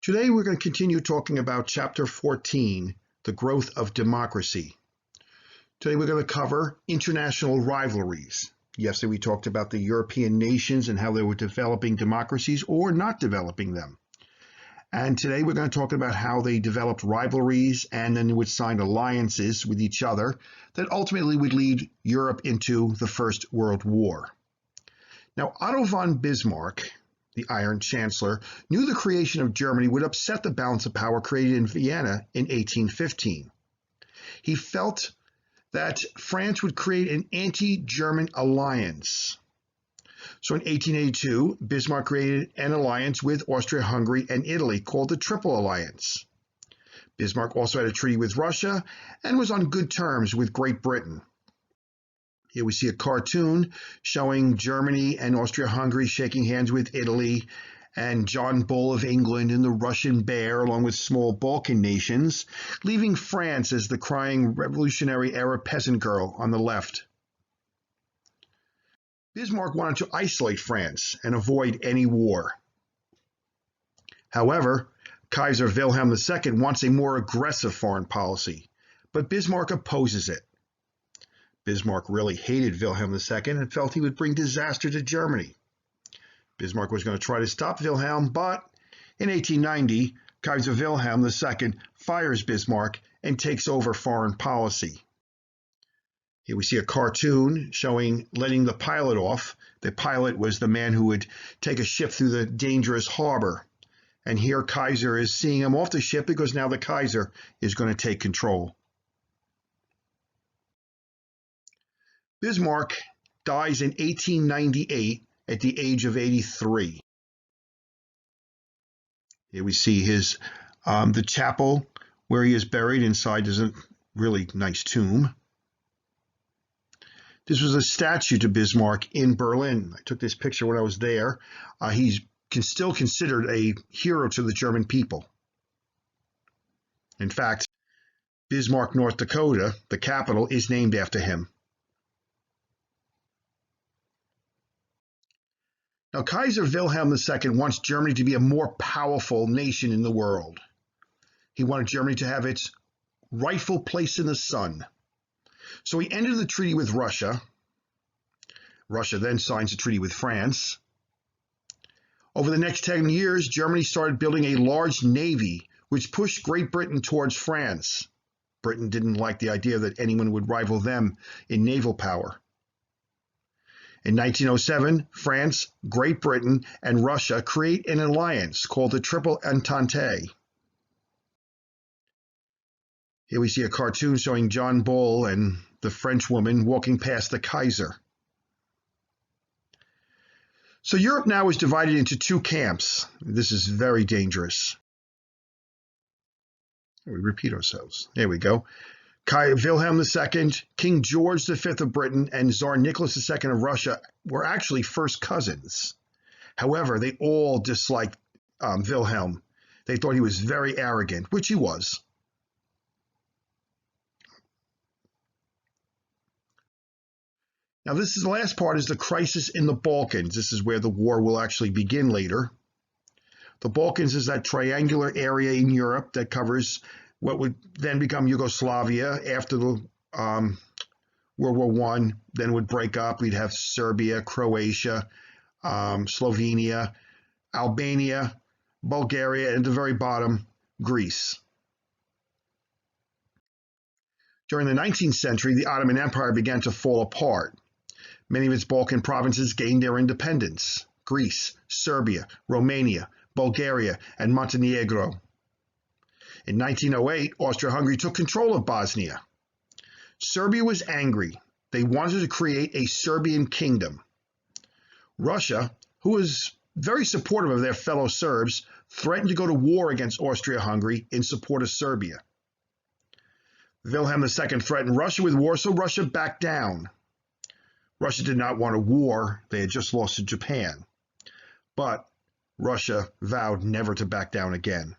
Today we're going to continue talking about Chapter 14, the growth of democracy. Today we're going to cover international rivalries. Yesterday we talked about the European nations and how they were developing democracies or not developing them. And today we're going to talk about how they developed rivalries and then would sign alliances with each other that ultimately would lead Europe into the First World War. Now, Otto von Bismarck, the Iron Chancellor, knew the creation of Germany would upset the balance of power created in Vienna in 1815. He felt that France would create an anti-German alliance. So in 1882, Bismarck created an alliance with Austria-Hungary and Italy called the Triple Alliance. Bismarck also had a treaty with Russia and was on good terms with Great Britain. Here we see a cartoon showing Germany and Austria-Hungary shaking hands with Italy, and John Bull of England and the Russian Bear, along with small Balkan nations, leaving France as the crying revolutionary-era peasant girl on the left. Bismarck wanted to isolate France and avoid any war. However, Kaiser Wilhelm II wants a more aggressive foreign policy, but Bismarck opposes it. Bismarck really hated Wilhelm II and felt he would bring disaster to Germany. Bismarck was going to try to stop Wilhelm, but in 1890, Kaiser Wilhelm II fires Bismarck and takes over foreign policy. Here we see a cartoon showing letting the pilot off. The pilot was the man who would take a ship through the dangerous harbor. And here Kaiser is seeing him off the ship because now the Kaiser is going to take control. Bismarck dies in 1898 at the age of 83. Here we see his the chapel where he is buried. Inside is a really nice tomb. This was a statue to Bismarck in Berlin. I took this picture when I was there. He's still considered a hero to the German people. In fact, Bismarck, North Dakota, the capital, is named after him. Now, Kaiser Wilhelm II wants Germany to be a more powerful nation in the world. He wanted Germany to have its rightful place in the sun. So he ended the treaty with Russia. Russia then signs a treaty with France. Over the next 10 years, Germany started building a large navy, which pushed Great Britain towards France. Britain didn't like the idea that anyone would rival them in naval power. In 1907, France, Great Britain, and Russia create an alliance called the Triple Entente. Here we see a cartoon showing John Bull and the French woman walking past the Kaiser. So Europe now is divided into two camps. This is very dangerous. We repeat ourselves. There we go. Wilhelm II, King George V of Britain, and Tsar Nicholas II of Russia were actually first cousins. However, they all disliked Wilhelm. They thought he was very arrogant, which he was. Now, this is the last part, is the crisis in the Balkans. This is where the war will actually begin later. The Balkans is that triangular area in Europe that covers what would then become Yugoslavia after the World War I, then would break up. We'd have Serbia, Croatia, Slovenia, Albania, Bulgaria, and at the very bottom, Greece. During the 19th century, the Ottoman Empire began to fall apart. Many of its Balkan provinces gained their independence: Greece, Serbia, Romania, Bulgaria, and Montenegro. In 1908, Austria-Hungary took control of Bosnia. Serbia was angry. They wanted to create a Serbian kingdom. Russia, who was very supportive of their fellow Serbs, threatened to go to war against Austria-Hungary in support of Serbia. Wilhelm II threatened Russia with war, so Russia backed down. Russia did not want a war. They had just lost to Japan. But Russia vowed never to back down again.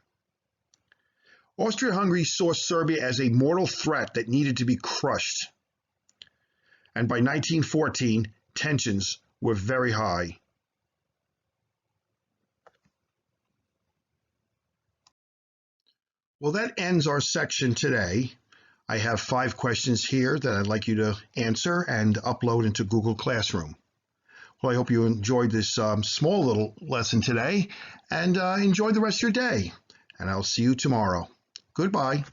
Austria-Hungary saw Serbia as a mortal threat that needed to be crushed. And by 1914, tensions were very high. Well, that ends our section today. I have 5 questions here that I'd like you to answer and upload into Google Classroom. Well, I hope you enjoyed this small little lesson today, and enjoy the rest of your day. And I'll see you tomorrow. Goodbye.